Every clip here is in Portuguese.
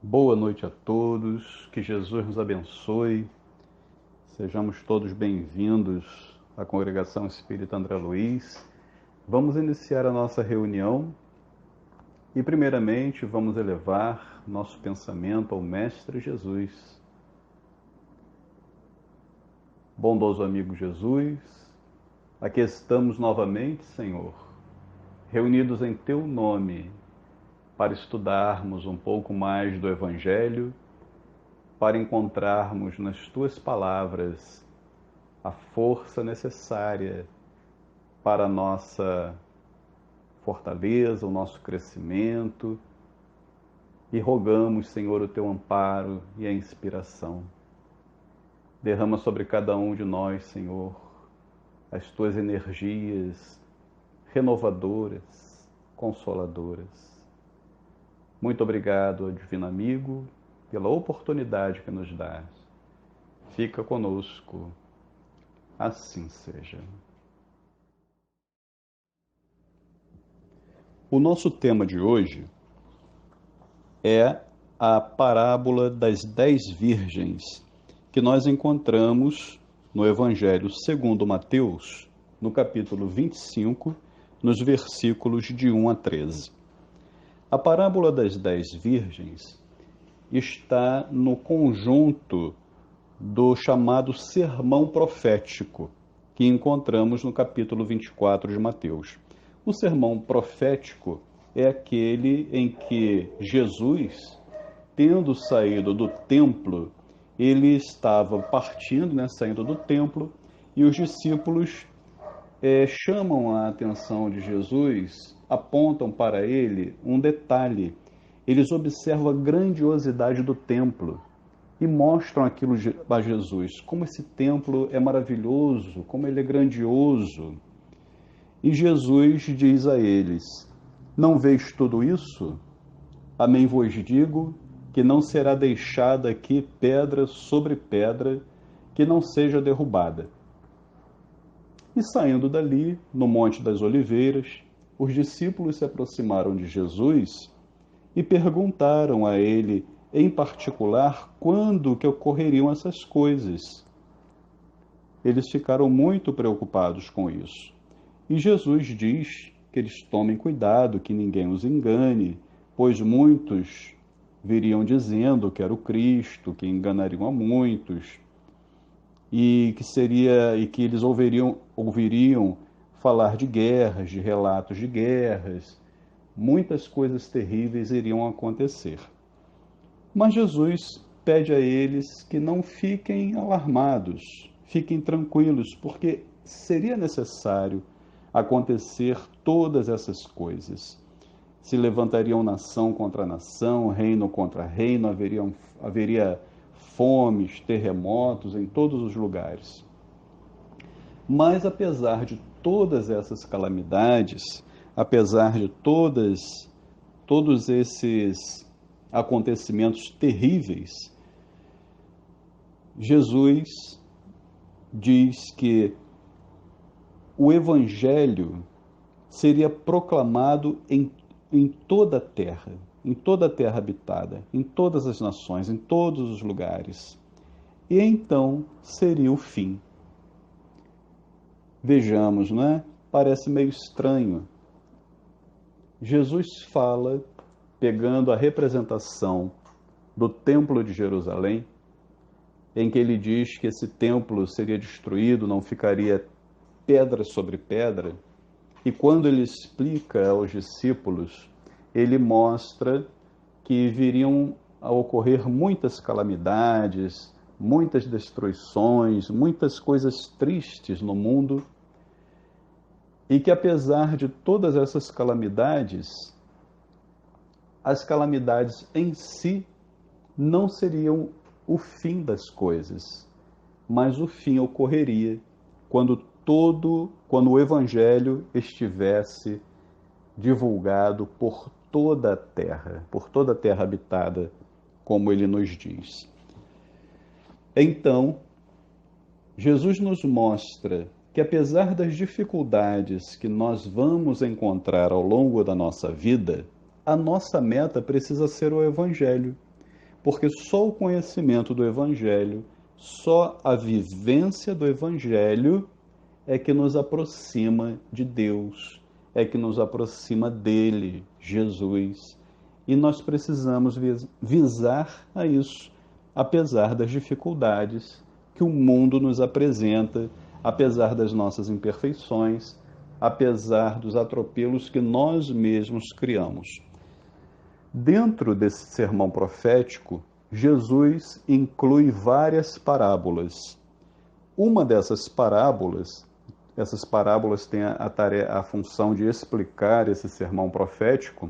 Boa noite a todos, que Jesus nos abençoe, sejamos todos bem-vindos à Congregação Espírita André Luiz. Vamos iniciar a nossa reunião e, primeiramente, vamos elevar nosso pensamento ao Mestre Jesus. Bondoso amigo Jesus, aqui estamos novamente, Senhor, reunidos em Teu nome, para estudarmos um pouco mais do Evangelho, para encontrarmos nas Tuas palavras a força necessária para a nossa fortaleza, o nosso crescimento, e rogamos, Senhor, o Teu amparo e a inspiração. Derrama sobre cada um de nós, Senhor, as Tuas energias renovadoras, consoladoras. Muito obrigado, Divino Amigo, pela oportunidade que nos dás. Fica conosco. Assim seja. O nosso tema de hoje é a parábola das 10 virgens, que nós encontramos no Evangelho segundo Mateus, no capítulo 25, nos versículos de 1 a 13. A parábola das 10 virgens está no conjunto do chamado sermão profético, que encontramos no capítulo 24 de Mateus. O sermão profético é aquele em que Jesus, tendo saído do templo, ele estava partindo, saindo do templo, e os discípulos chamam a atenção de Jesus, apontam para ele um detalhe. Eles observam a grandiosidade do templo e mostram aquilo a Jesus, como esse templo é maravilhoso, como ele é grandioso. E Jesus diz a eles: não veis tudo isso? Amém vos digo que não será deixada aqui pedra sobre pedra que não seja derrubada. E saindo dali, no Monte das Oliveiras, os discípulos se aproximaram de Jesus e perguntaram a ele, em particular, quando que ocorreriam essas coisas. Eles ficaram muito preocupados com isso. E Jesus diz que eles tomem cuidado, que ninguém os engane, pois muitos viriam dizendo que era o Cristo, que enganariam a muitos, e que eles ouviriam falar de guerras, de relatos de guerras. Muitas coisas terríveis iriam acontecer. Mas Jesus pede a eles que não fiquem alarmados, fiquem tranquilos, porque seria necessário acontecer todas essas coisas. Se levantariam nação contra nação, reino contra reino, haveria fomes, terremotos em todos os lugares. Mas apesar de todas essas calamidades, apesar de todos esses acontecimentos terríveis, Jesus diz que o Evangelho seria proclamado em toda a terra habitada, em todas as nações, em todos os lugares. E então seria o fim. Vejamos, não é? Parece meio estranho. Jesus fala, pegando a representação do Templo de Jerusalém, em que ele diz que esse templo seria destruído, não ficaria pedra sobre pedra, e quando ele explica aos discípulos, ele mostra que viriam a ocorrer muitas calamidades, muitas destruições, muitas coisas tristes no mundo, e que apesar de todas essas calamidades, as calamidades em si não seriam o fim das coisas, mas o fim ocorreria quando o Evangelho estivesse divulgado por toda a terra habitada, como ele nos diz. Então, Jesus nos mostra que apesar das dificuldades que nós vamos encontrar ao longo da nossa vida, a nossa meta precisa ser o Evangelho. porque só o conhecimento do Evangelho, só a vivência do Evangelho é que nos aproxima de Deus, é que nos aproxima dele, Jesus. E nós precisamos visar a isso, apesar das dificuldades que o mundo nos apresenta, apesar das nossas imperfeições, apesar dos atropelos que nós mesmos criamos. Dentro desse sermão profético, Jesus inclui várias parábolas. Uma dessas parábolas, essas parábolas têm a função de explicar esse sermão profético,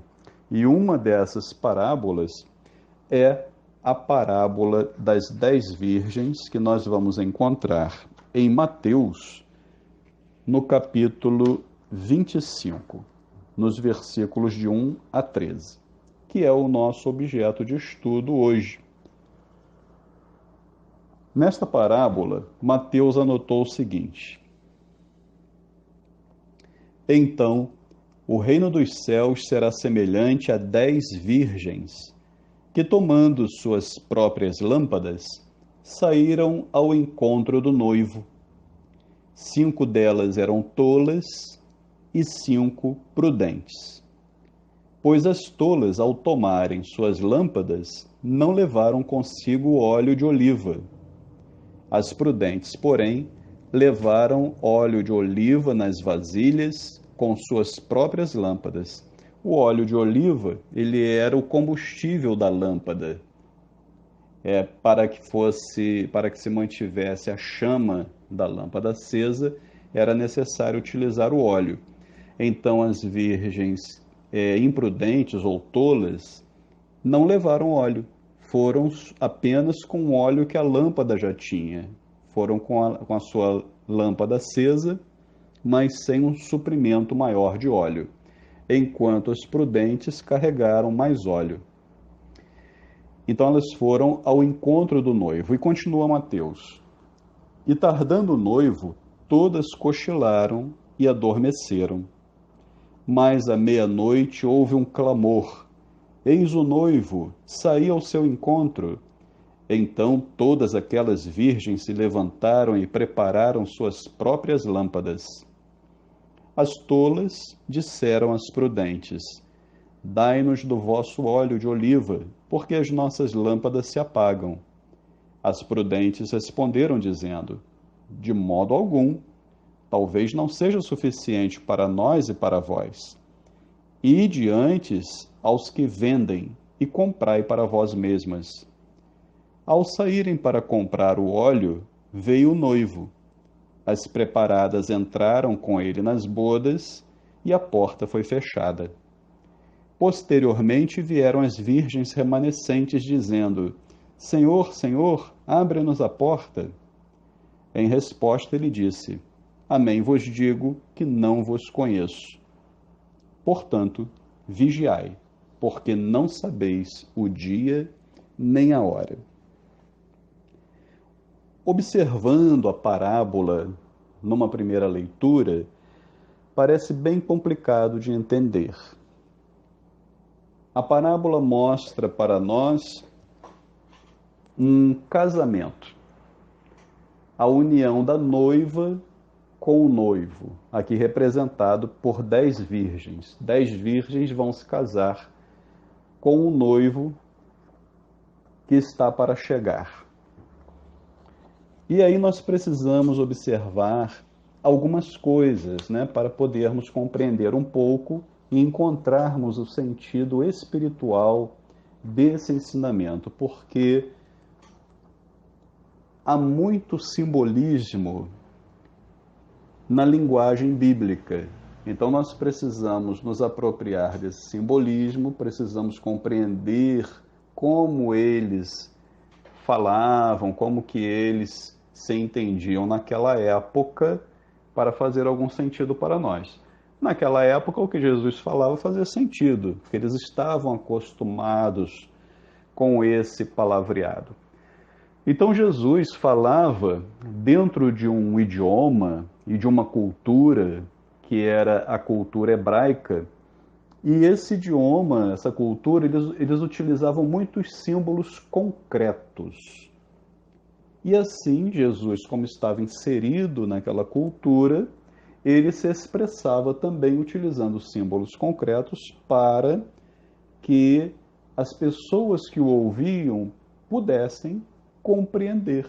e uma dessas parábolas é a parábola das 10 virgens, que nós vamos encontrar em Mateus, no capítulo 25, nos versículos de 1 a 13, que é o nosso objeto de estudo hoje. Nesta parábola, Mateus anotou o seguinte: Então, o reino dos céus será semelhante a 10 virgens, que, tomando suas próprias lâmpadas, saíram ao encontro do noivo. 5 delas eram tolas e 5 prudentes. Pois as tolas, ao tomarem suas lâmpadas, não levaram consigo óleo de oliva. As prudentes, porém, levaram óleo de oliva nas vasilhas com suas próprias lâmpadas. O óleo de oliva, ele era o combustível da lâmpada. Para que se mantivesse a chama da lâmpada acesa, era necessário utilizar o óleo. Então as virgens imprudentes ou tolas não levaram óleo, foram apenas com o óleo que a lâmpada já tinha. Foram com a sua lâmpada acesa, mas sem um suprimento maior de óleo, enquanto as prudentes carregaram mais óleo. Então elas foram ao encontro do noivo. E continua Mateus: E tardando o noivo, todas cochilaram e adormeceram. Mas à meia-noite houve um clamor: Eis o noivo, saí ao seu encontro. Então todas aquelas virgens se levantaram e prepararam suas próprias lâmpadas. As tolas disseram às prudentes: Dai-nos do vosso óleo de oliva, porque as nossas lâmpadas se apagam. As prudentes responderam, dizendo: De modo algum, talvez não seja suficiente para nós e para vós. Ide antes aos que vendem e comprai para vós mesmas. Ao saírem para comprar o óleo, veio o noivo. As preparadas entraram com ele nas bodas e a porta foi fechada. Posteriormente vieram as virgens remanescentes, dizendo: Senhor, Senhor, abre-nos a porta. Em resposta ele disse: Amém vos digo que não vos conheço. Portanto, vigiai, porque não sabeis o dia nem a hora. Observando a parábola numa primeira leitura, parece bem complicado de entender. A parábola mostra para nós um casamento, a união da noiva com o noivo, aqui representado por 10 virgens. 10 virgens vão se casar com o noivo que está para chegar. E aí nós precisamos observar algumas coisas, para podermos compreender um pouco e encontrarmos o sentido espiritual desse ensinamento, porque há muito simbolismo na linguagem bíblica. Então nós precisamos nos apropriar desse simbolismo, precisamos compreender como eles falavam, como que eles se entendiam naquela época, para fazer algum sentido para nós. Naquela época, o que Jesus falava fazia sentido, porque eles estavam acostumados com esse palavreado. Então Jesus falava dentro de um idioma e de uma cultura que era a cultura hebraica, E esse idioma, essa cultura, eles utilizavam muitos símbolos concretos. E assim, Jesus, como estava inserido naquela cultura, ele se expressava também utilizando símbolos concretos para que as pessoas que o ouviam pudessem compreender.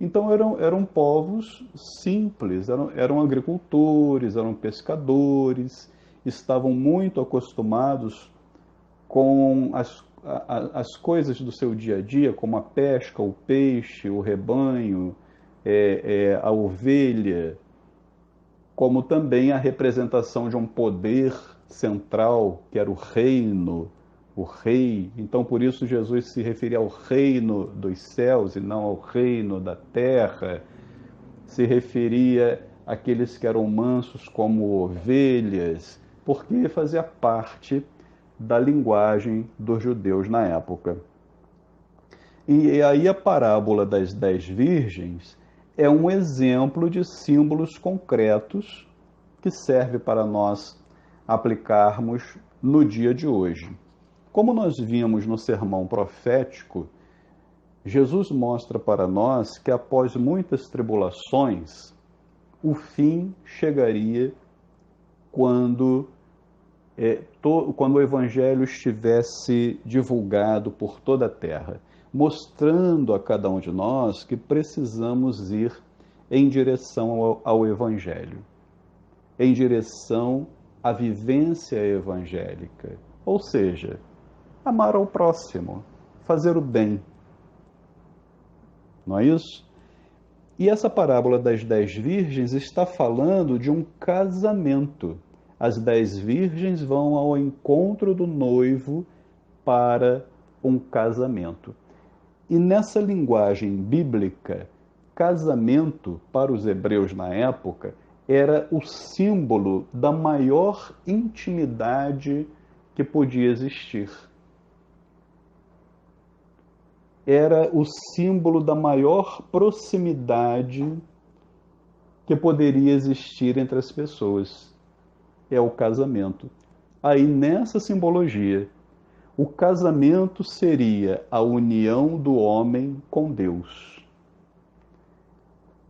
Então eram povos simples, eram agricultores, eram pescadores, estavam muito acostumados com as coisas do seu dia a dia, como a pesca, o peixe, o rebanho, a ovelha, como também a representação de um poder central, que era o reino, o rei. Então, por isso, Jesus se referia ao reino dos céus e não ao reino da terra. Se referia àqueles que eram mansos como ovelhas, porque fazia parte da linguagem dos judeus na época. E aí a parábola das 10 virgens é um exemplo de símbolos concretos que serve para nós aplicarmos no dia de hoje. Como nós vimos no sermão profético, Jesus mostra para nós que após muitas tribulações, o fim chegaria quando o Evangelho estivesse divulgado por toda a terra, mostrando a cada um de nós que precisamos ir em direção ao Evangelho, em direção à vivência evangélica, ou seja, amar ao próximo, fazer o bem. Não é isso? E essa parábola das 10 virgens está falando de um casamento. As 10 virgens vão ao encontro do noivo para um casamento. E nessa linguagem bíblica, casamento, para os hebreus na época, era o símbolo da maior intimidade que podia existir. Era o símbolo da maior proximidade que poderia existir entre as pessoas. É o casamento. Aí, nessa simbologia, o casamento seria a união do homem com Deus.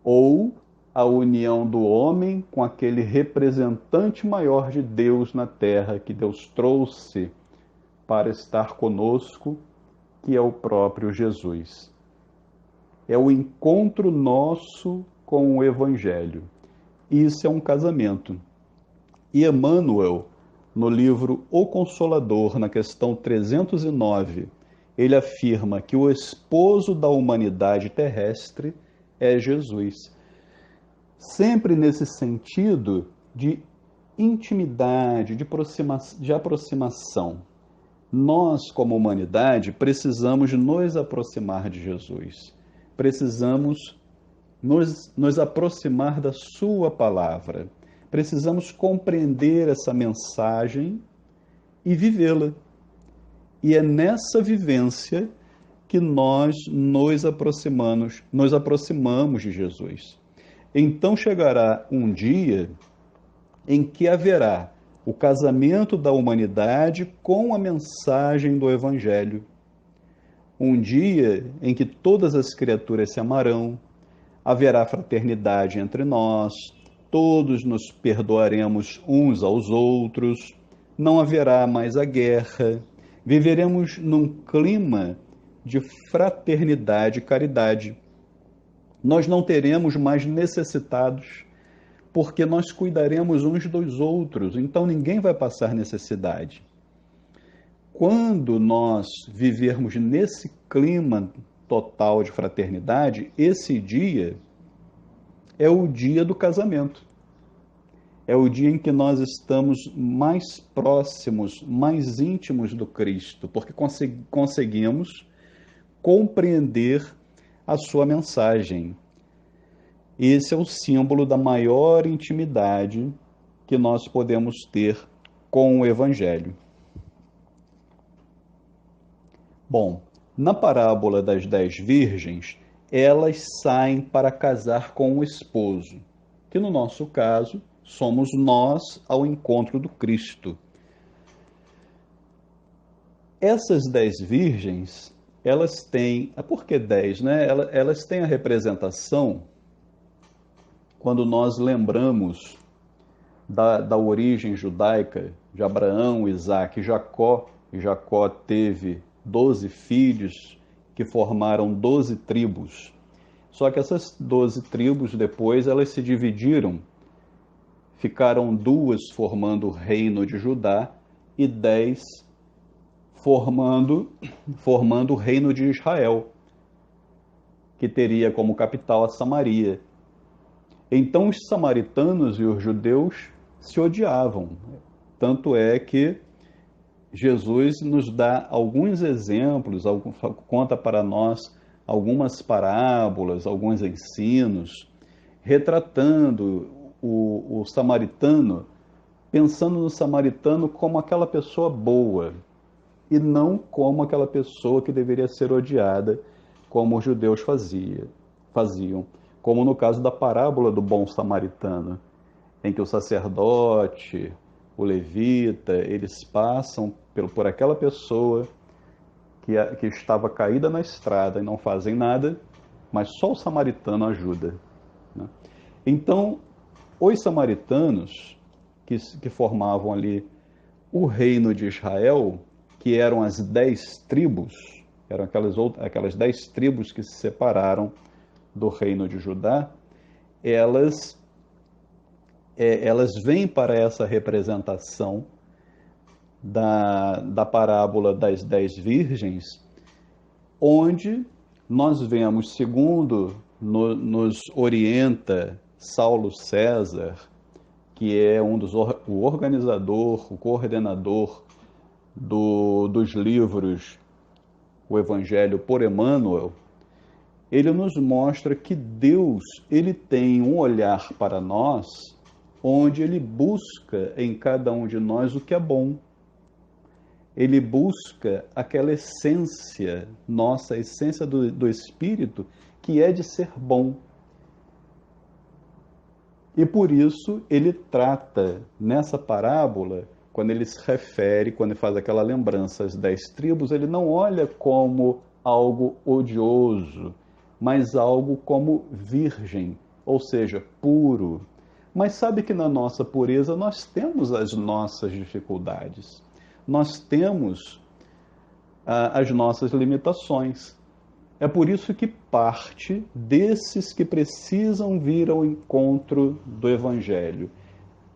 Ou a união do homem com aquele representante maior de Deus na terra que Deus trouxe para estar conosco, que é o próprio Jesus. É o encontro nosso com o Evangelho. Isso é um casamento. E Emmanuel, no livro O Consolador, na questão 309, ele afirma que o esposo da humanidade terrestre é Jesus. Sempre nesse sentido de intimidade, de aproximação. Nós, como humanidade, precisamos nos aproximar de Jesus. Precisamos nos aproximar da sua palavra. Precisamos compreender essa mensagem e vivê-la. E é nessa vivência que nós nos aproximamos de Jesus. Então chegará um dia em que haverá o casamento da humanidade com a mensagem do Evangelho. Um dia em que todas as criaturas se amarão, haverá fraternidade entre nós, todos nos perdoaremos uns aos outros, não haverá mais a guerra, viveremos num clima de fraternidade e caridade. Nós não teremos mais necessitados, porque nós cuidaremos uns dos outros, então ninguém vai passar necessidade. Quando nós vivermos nesse clima total de fraternidade, esse dia é o dia do casamento. É o dia em que nós estamos mais próximos, mais íntimos do Cristo, porque conseguimos compreender a sua mensagem. Esse é o símbolo da maior intimidade que nós podemos ter com o Evangelho. Bom, na parábola das 10 virgens, elas saem para casar com o esposo, que no nosso caso somos nós ao encontro do Cristo. Essas 10 virgens, elas têm... Por que 10, né? Elas têm a representação, quando nós lembramos da origem judaica de Abraão, Isaac e Jacó. E Jacó teve 12 filhos que formaram 12 tribos. Só que essas 12 tribos, depois, elas se dividiram. Ficaram 2 formando o reino de Judá e 10 formando o reino de Israel, que teria como capital a Samaria. Então os samaritanos e os judeus se odiavam. Tanto é que Jesus nos dá alguns exemplos, conta para nós algumas parábolas, alguns ensinos, retratando o samaritano, pensando no samaritano como aquela pessoa boa, e não como aquela pessoa que deveria ser odiada, como os judeus faziam. Como no caso da parábola do bom samaritano, em que o sacerdote, o levita, eles passam por aquela pessoa que estava caída na estrada e não fazem nada, mas só o samaritano ajuda, né? Então, os samaritanos, que formavam ali o reino de Israel, que eram as 10 tribos, eram aquelas 10 tribos que se separaram do reino de Judá, elas vêm para essa representação da parábola das 10 virgens, onde nós vemos, segundo nos orienta Saulo César, que é o organizador, o coordenador dos livros O Evangelho por Emmanuel, ele nos mostra que Deus, ele tem um olhar para nós, onde ele busca em cada um de nós o que é bom. Ele busca aquela essência nossa, a essência do Espírito, que é de ser bom. E por isso ele trata nessa parábola, quando ele se refere, quando ele faz aquela lembrança às 10 tribos, ele não olha como algo odioso, mas algo como virgem, ou seja, puro. Mas sabe que na nossa pureza nós temos as nossas dificuldades, nós temos as nossas limitações. É por isso que parte desses que precisam vir ao encontro do Evangelho,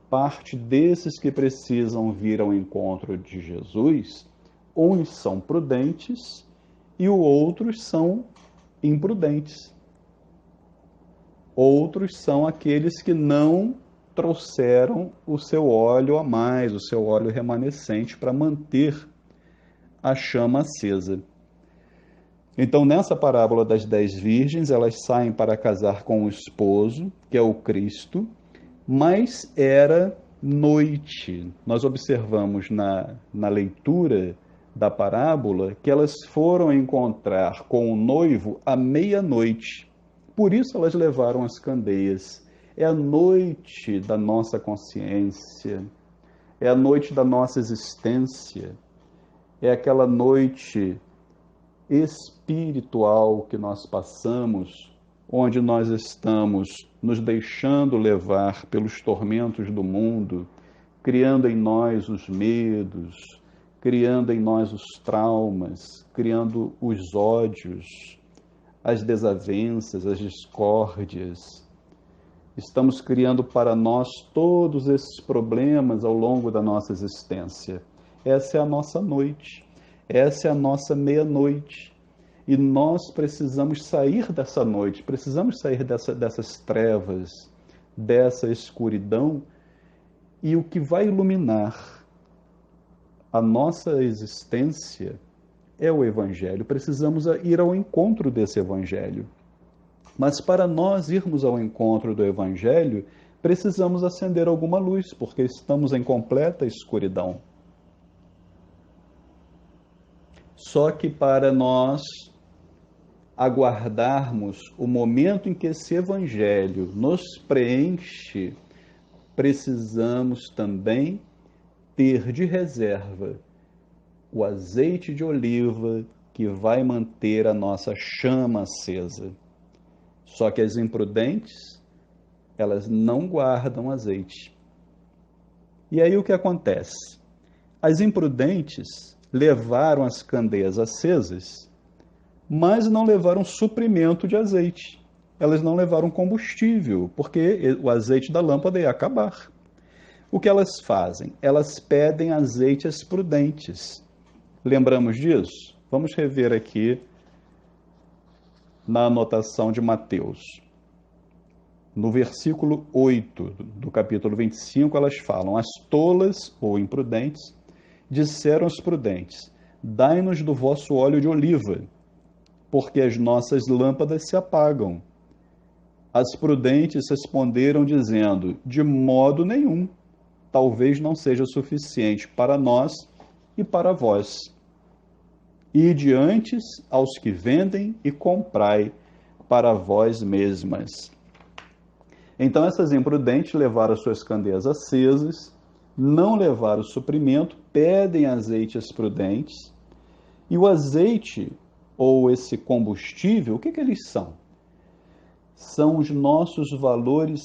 parte desses que precisam vir ao encontro de Jesus, uns são prudentes e outros são imprudentes. Outros são aqueles que não trouxeram o seu óleo a mais, o seu óleo remanescente para manter a chama acesa. Então, nessa parábola das 10 virgens, elas saem para casar com o esposo, que é o Cristo, mas era noite. Nós observamos na leitura da parábola que elas foram encontrar com o noivo à meia-noite. Por isso elas levaram as candeias. É a noite da nossa consciência, é a noite da nossa existência, é aquela noite espiritual que nós passamos, onde nós estamos nos deixando levar pelos tormentos do mundo, criando em nós os medos, criando em nós os traumas, criando os ódios, as desavenças, as discórdias. Estamos criando para nós todos esses problemas ao longo da nossa existência. Essa é a nossa noite, essa é a nossa meia-noite. E nós precisamos sair dessa noite, precisamos sair dessas trevas, dessa escuridão, e o que vai iluminar a nossa existência é o Evangelho. Precisamos ir ao encontro desse Evangelho. Mas para nós irmos ao encontro do Evangelho, precisamos acender alguma luz, porque estamos em completa escuridão. Só que para nós aguardarmos o momento em que esse Evangelho nos preenche, precisamos também ter de reserva o azeite de oliva que vai manter a nossa chama acesa. Só que as imprudentes, elas não guardam azeite. E aí o que acontece? As imprudentes levaram as candeias acesas, mas não levaram suprimento de azeite. Elas não levaram combustível, porque o azeite da lâmpada ia acabar. O que elas fazem? Elas pedem azeite às prudentes. Lembramos disso? Vamos rever aqui na anotação de Mateus. No versículo 8 do capítulo 25, elas falam: as tolas ou imprudentes disseram aos prudentes: dai-nos do vosso óleo de oliva, porque as nossas lâmpadas se apagam. As prudentes responderam dizendo: de modo nenhum, talvez não seja suficiente para nós e para vós. Ide antes aos que vendem e comprai para vós mesmas. Então essas imprudentes levaram as suas candeias acesas, não levaram o suprimento, pedem azeite às prudentes. E o azeite, ou esse combustível, o que eles são? São os nossos valores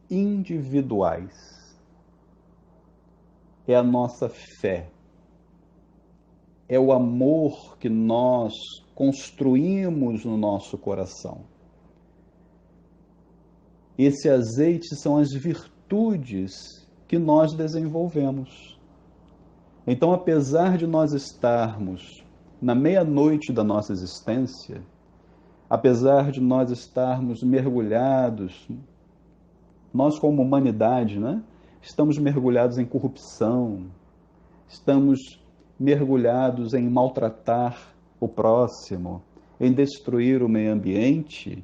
individuais. É a nossa fé. É o amor que nós construímos no nosso coração. Esse azeite são as virtudes que nós desenvolvemos. Então, apesar de nós estarmos na meia-noite da nossa existência, apesar de nós estarmos mergulhados, nós como humanidade, né? Estamos mergulhados em corrupção, estamos mergulhados em maltratar o próximo, em destruir o meio ambiente.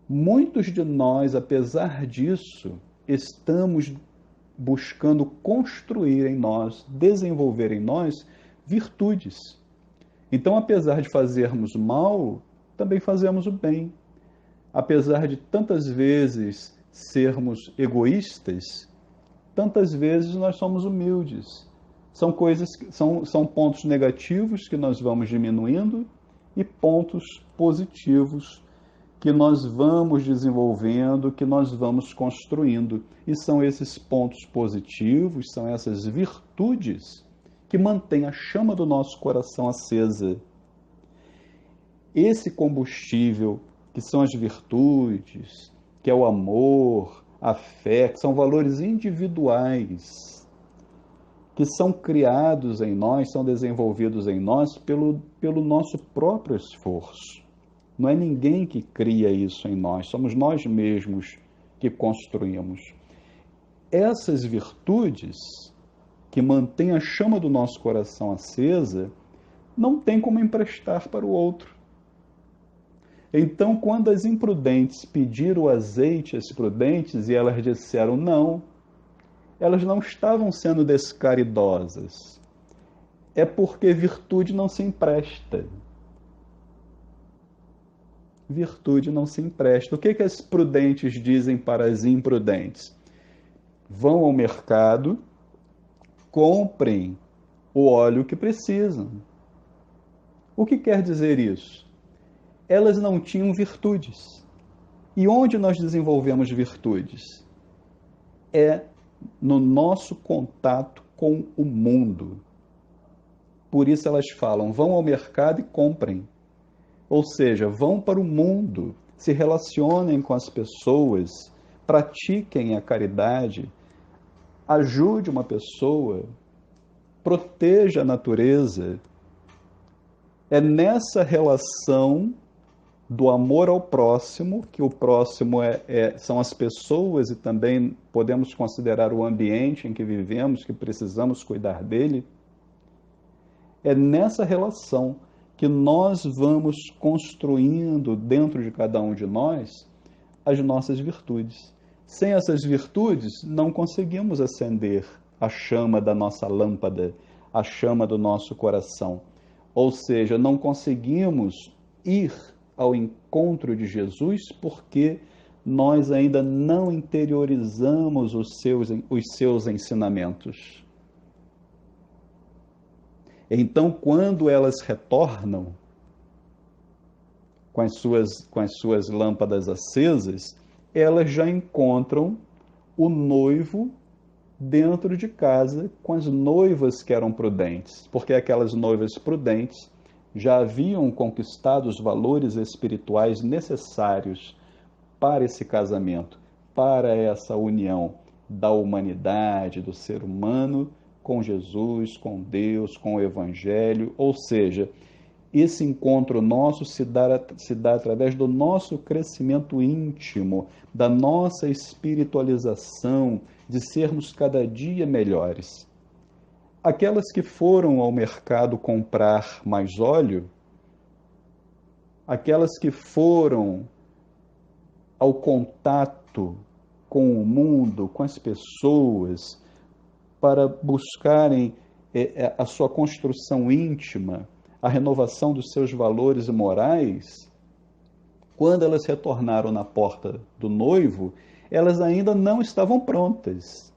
Muitos de nós, apesar disso, estamos buscando construir em nós, desenvolver em nós virtudes. Então, apesar de fazermos mal, também fazemos o bem. Apesar de tantas vezes sermos egoístas, tantas vezes nós somos humildes. São coisas, são pontos negativos que nós vamos diminuindo e pontos positivos que nós vamos desenvolvendo, que nós vamos construindo. E são esses pontos positivos, são essas virtudes que mantêm a chama do nosso coração acesa. Esse combustível, que são as virtudes, que é o amor, a fé, que são valores individuais, que são criados em nós, são desenvolvidos em nós pelo nosso próprio esforço. Não é ninguém que cria isso em nós, somos nós mesmos que construímos. Essas virtudes que mantêm a chama do nosso coração acesa, não tem como emprestar para o outro. Então, quando as imprudentes pediram o azeite às prudentes e elas disseram não, elas não estavam sendo descaridosas. É porque virtude não se empresta. Virtude não se empresta. O que as prudentes dizem para as imprudentes? Vão ao mercado, comprem o óleo que precisam. O que quer dizer isso? Elas não tinham virtudes. E onde nós desenvolvemos virtudes? É no nosso contato com o mundo. Por isso elas falam, vão ao mercado e comprem. Ou seja, vão para o mundo, se relacionem com as pessoas, pratiquem a caridade, ajude uma pessoa, proteja a natureza. É nessa relação do amor ao próximo, que o próximo são as pessoas e também podemos considerar o ambiente em que vivemos, que precisamos cuidar dele. É nessa relação que nós vamos construindo dentro de cada um de nós as nossas virtudes. Sem essas virtudes, não conseguimos acender a chama da nossa lâmpada, a chama do nosso coração. Ou seja, não conseguimos ir ao encontro de Jesus porque nós ainda não interiorizamos os seus ensinamentos. Então, quando elas retornam com as suas lâmpadas acesas, elas já encontram o noivo dentro de casa com as noivas que eram prudentes, porque aquelas noivas prudentes já haviam conquistado os valores espirituais necessários para esse casamento, para essa união da humanidade, do ser humano com Jesus, com Deus, com o Evangelho, ou seja, esse encontro nosso se dá através do nosso crescimento íntimo, da nossa espiritualização, de sermos cada dia melhores. Aquelas que foram ao mercado comprar mais óleo, aquelas que foram ao contato com o mundo, com as pessoas, para buscarem a sua construção íntima, a renovação dos seus valores morais, quando elas retornaram na porta do noivo, elas ainda não estavam prontas.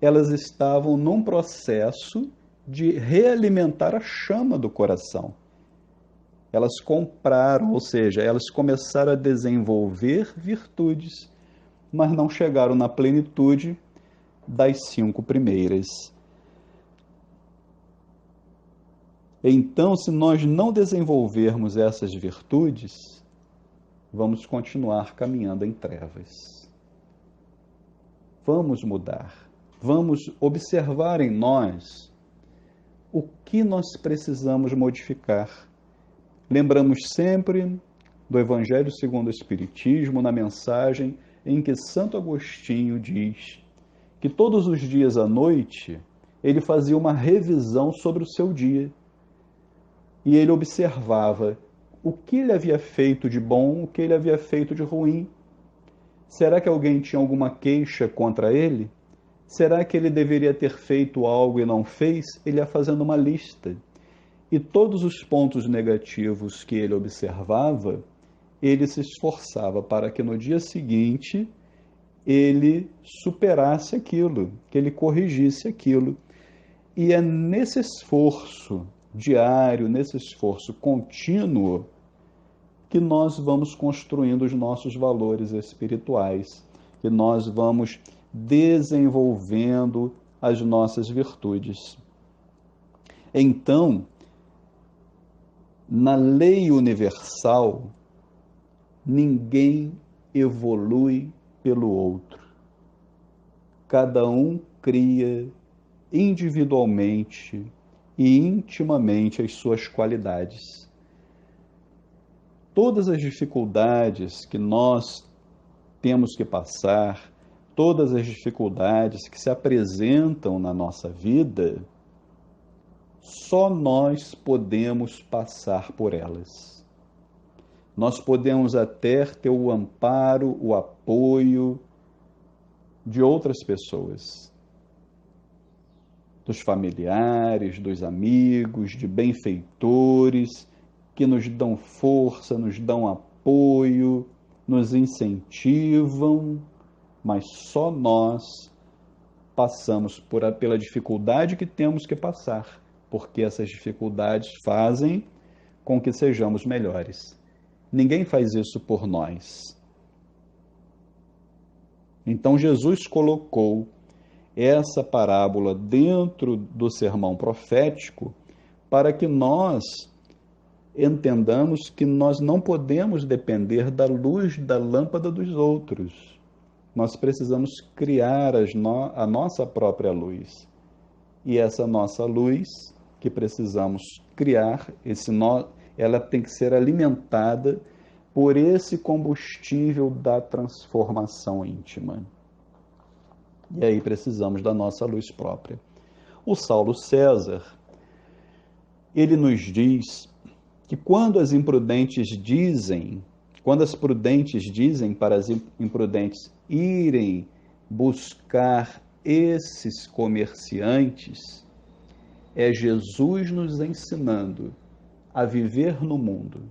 Elas estavam num processo de realimentar a chama do coração. Elas compraram, ou seja, elas começaram a desenvolver virtudes, mas não chegaram na plenitude das 5 primeiras. Então, se nós não desenvolvermos essas virtudes, vamos continuar caminhando em trevas. Vamos mudar. Vamos observar em nós o que nós precisamos modificar. Lembramos sempre do Evangelho segundo o Espiritismo, na mensagem em que Santo Agostinho diz que todos os dias à noite ele fazia uma revisão sobre o seu dia. E ele observava o que ele havia feito de bom, o que ele havia feito de ruim. Será que alguém tinha alguma queixa contra ele? Será que ele deveria ter feito algo e não fez? Ele ia fazendo uma lista. E todos os pontos negativos que ele observava, ele se esforçava para que no dia seguinte ele superasse aquilo, que ele corrigisse aquilo. E é nesse esforço diário, nesse esforço contínuo, que nós vamos construindo os nossos valores espirituais, que nós vamos desenvolvendo as nossas virtudes. Então, na lei universal, ninguém evolui pelo outro. Cada um cria individualmente e intimamente as suas qualidades. Todas as dificuldades que nós temos que passar, todas as dificuldades que se apresentam na nossa vida, só nós podemos passar por elas. Nós podemos até ter o amparo, o apoio de outras pessoas, dos familiares, dos amigos, de benfeitores, que nos dão força, nos dão apoio, nos incentivam, mas só nós passamos pela dificuldade que temos que passar, porque essas dificuldades fazem com que sejamos melhores. Ninguém faz isso por nós. Então Jesus colocou essa parábola dentro do sermão profético para que nós entendamos que nós não podemos depender da luz da lâmpada dos outros. Nós precisamos criar a nossa própria luz. E essa nossa luz que precisamos criar, ela tem que ser alimentada por esse combustível da transformação íntima. E aí precisamos da nossa luz própria. O Saulo César, ele nos diz que quando as prudentes dizem para as imprudentes irem buscar esses comerciantes, é Jesus nos ensinando a viver no mundo.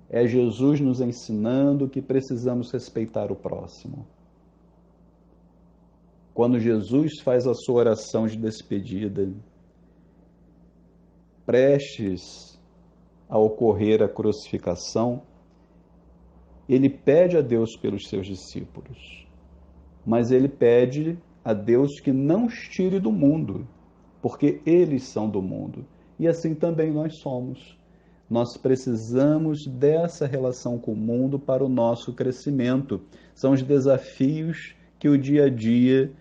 É Jesus nos ensinando que precisamos respeitar o próximo. Quando Jesus faz a sua oração de despedida, prestes a ocorrer a crucificação, ele pede a Deus pelos seus discípulos, mas ele pede a Deus que não os tire do mundo, porque eles são do mundo. E assim também nós somos. Nós precisamos dessa relação com o mundo para o nosso crescimento. São os desafios que o dia a dia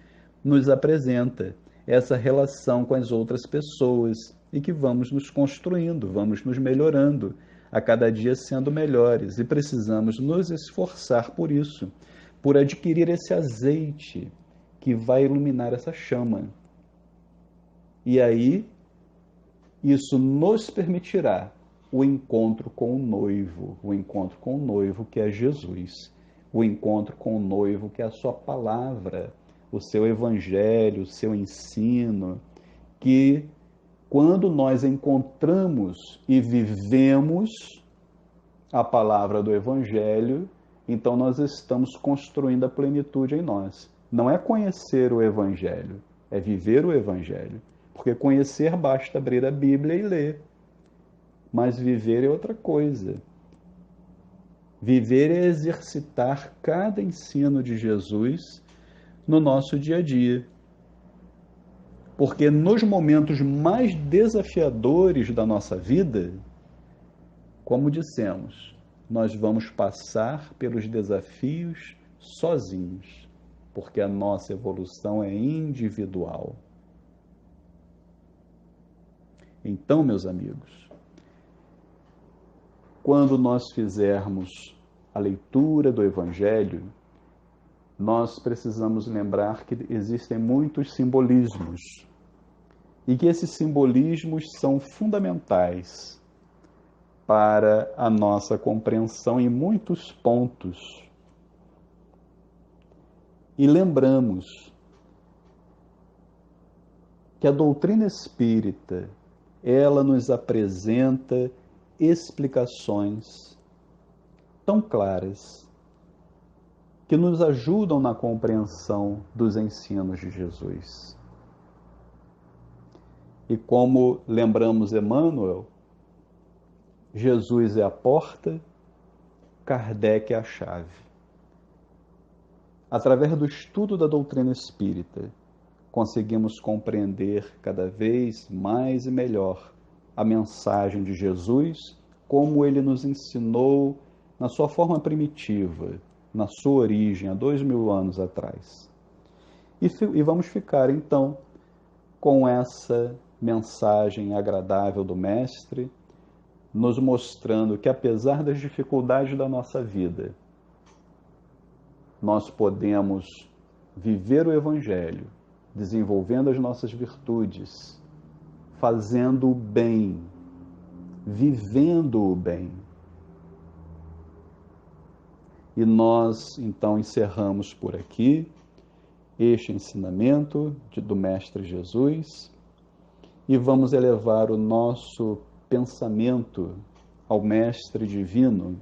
nos apresenta. Essa relação com as outras pessoas e que vamos nos construindo, vamos nos melhorando, a cada dia sendo melhores. E precisamos nos esforçar por isso, por adquirir esse azeite que vai iluminar essa chama. E aí, isso nos permitirá o encontro com o encontro com o noivo que é Jesus, o encontro com o noivo que é a sua palavra, o seu evangelho, o seu ensino, que quando nós encontramos e vivemos a palavra do evangelho, então nós estamos construindo a plenitude em nós. Não é conhecer o evangelho, é viver o evangelho. Porque conhecer basta abrir a Bíblia e ler. Mas viver é outra coisa. Viver é exercitar cada ensino de Jesus no nosso dia a dia. Porque nos momentos mais desafiadores da nossa vida, como dissemos, nós vamos passar pelos desafios sozinhos, porque a nossa evolução é individual. Então, meus amigos, quando nós fizermos a leitura do Evangelho, nós precisamos lembrar que existem muitos simbolismos e que esses simbolismos são fundamentais para a nossa compreensão em muitos pontos. E lembramos que a doutrina espírita, ela nos apresenta explicações tão claras que nos ajudam na compreensão dos ensinos de Jesus. E como lembramos Emmanuel, Jesus é a porta, Kardec é a chave. Através do estudo da doutrina espírita, conseguimos compreender cada vez mais e melhor a mensagem de Jesus, como ele nos ensinou na sua forma primitiva, na sua origem, há 2000 anos atrás. E vamos ficar, então, com essa mensagem agradável do Mestre, nos mostrando que, apesar das dificuldades da nossa vida, nós podemos viver o Evangelho, desenvolvendo as nossas virtudes, fazendo o bem, vivendo o bem. E nós, então, encerramos por aqui este ensinamento do Mestre Jesus e vamos elevar o nosso pensamento ao Mestre Divino,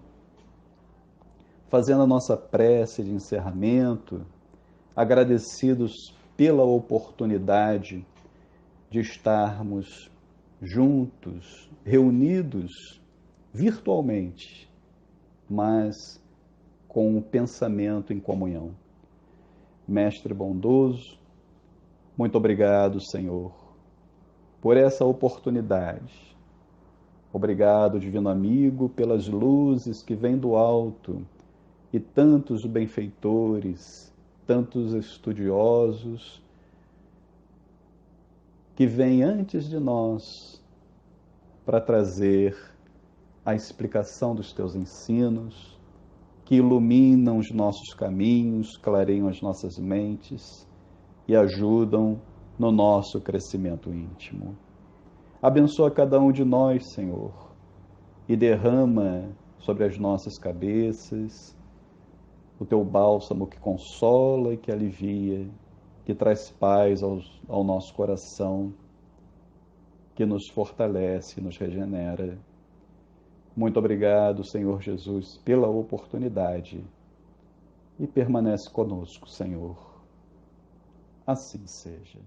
fazendo a nossa prece de encerramento, agradecidos pela oportunidade de estarmos juntos, reunidos virtualmente, mas com o pensamento em comunhão. Mestre bondoso, muito obrigado, Senhor, por essa oportunidade. Obrigado, divino amigo, pelas luzes que vêm do alto e tantos benfeitores, tantos estudiosos que vêm antes de nós para trazer a explicação dos teus ensinos, que iluminam os nossos caminhos, clareiam as nossas mentes e ajudam no nosso crescimento íntimo. Abençoa cada um de nós, Senhor, e derrama sobre as nossas cabeças o teu bálsamo que consola e que alivia, que traz paz ao nosso coração, que nos fortalece e nos regenera. Muito obrigado, Senhor Jesus, pela oportunidade e permanece conosco, Senhor. Assim seja.